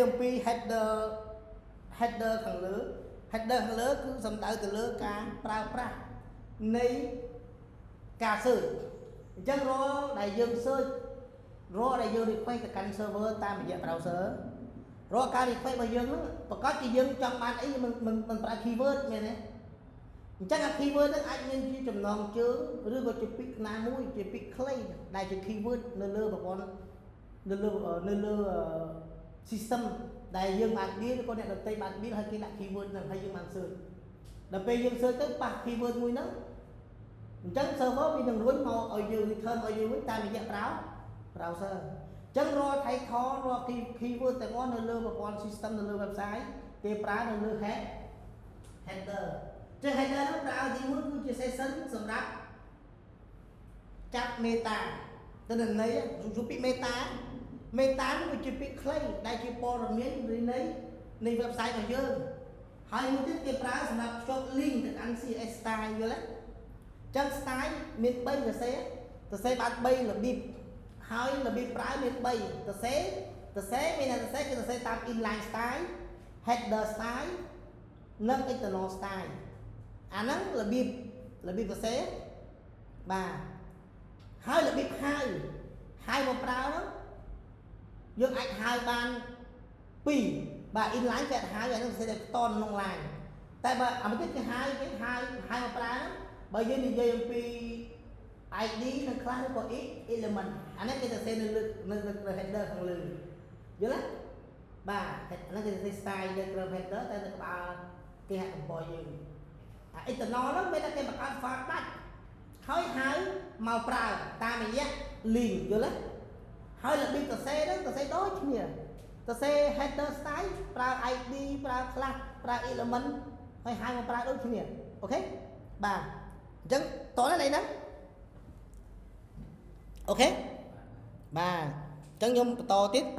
អំពី header ខាងលើ header ខាងលើគឺសំដៅទៅលើការប្រើប្រាស់នៃការ search អញ្ចឹងរាល់ដែលយើង search រាល់ដែលយើង request ទៅកាន់ server តាមរយៈ browser រាល់ការ request របស់យើងហ្នឹងប្រកាសជាយើងចង់បានអីមិនប្រើ keyword មែនទេអញ្ចឹងអា keyword ហ្នឹងអាចមានជាចំណងជើងឬក៏ជាពាក្យណាមួយជាពាក្យខ្លីដែលជា keyword នៅលើប្រព័ន្ធនៅលើ system ដែលយើងបាន build ឬក៏អ្នកដទៃបាន build ហើយគេដាក់ keyword ហ្នឹងហើយយើងបាន search ដល់ពេលយើង search ទៅប៉ះ keyword មួយហ្នឹងអញ្ចឹង server វានឹងរុញមកឲ្យយើង return ឲ្យយើងវិញតាមរយៈ browser អញ្ចឹងរាល់ title រាល់ keyword ទាំងអស់នៅលើប្រព័ន្ធ system នៅលើ website គេប្រើនៅលើ header ចឹង header ហ្នឹងប្រើទីមួយគឺជា session សម្រាប់ចាប់ meta ទៅនឹងន័យជួបពី meta ហ្នឹងវាជាពាក្យខ្លីដែលជាព័ត៌មាននៃ website របស់យើងហើយមួយទៀតគេប្រើសម្រាប់ភ្ជាប់ link ទៅកាន់ CSS style យល់ទេចឹង style មាន3សរសេរបាន3របៀបហើយរបៀបប្រើមាន3សរសេរមានសរសេរគឺសរសេរតាម inline style header style និង external style អាហ្នឹងរបៀបសរសេរបាទហើយរបៀបហៅមកប្រើហ្នឹងយើងអាចហៅបាន2បាទ inline គេហៅអាហ្នឹងសរសេរតែតនក្នុង line តែបើអាមួយទៀតគេហៅមកប្រើហ្នឹងបើយើងនិយាយអំពី ID និង class ឬក៏ element អានេះគេសរសេរនៅលើ header ខាងលើយល់ទេបាទអានេះគេសរសេរ style នៅក្រោម header តែនៅក្បាលគេហទំព័រយើងអា internal ហ្នឹងមានតែគេបង្កើត file ដាច់ហើយហៅមកប្រើតាមរយៈ link យល់ទេហើយរបៀបសរសេរហ្នឹងសរសេរដូចគ្នាសរសេរ header style ប្រើ ID ប្រើ class ប្រើ element ហើយហៅមកប្រើដូចគ្នាអូខេបាទអញ្ចឹងតោះណាហ្នឹងអូខេបាទអញ្ចឹងខ្ញុំបន្តទៀត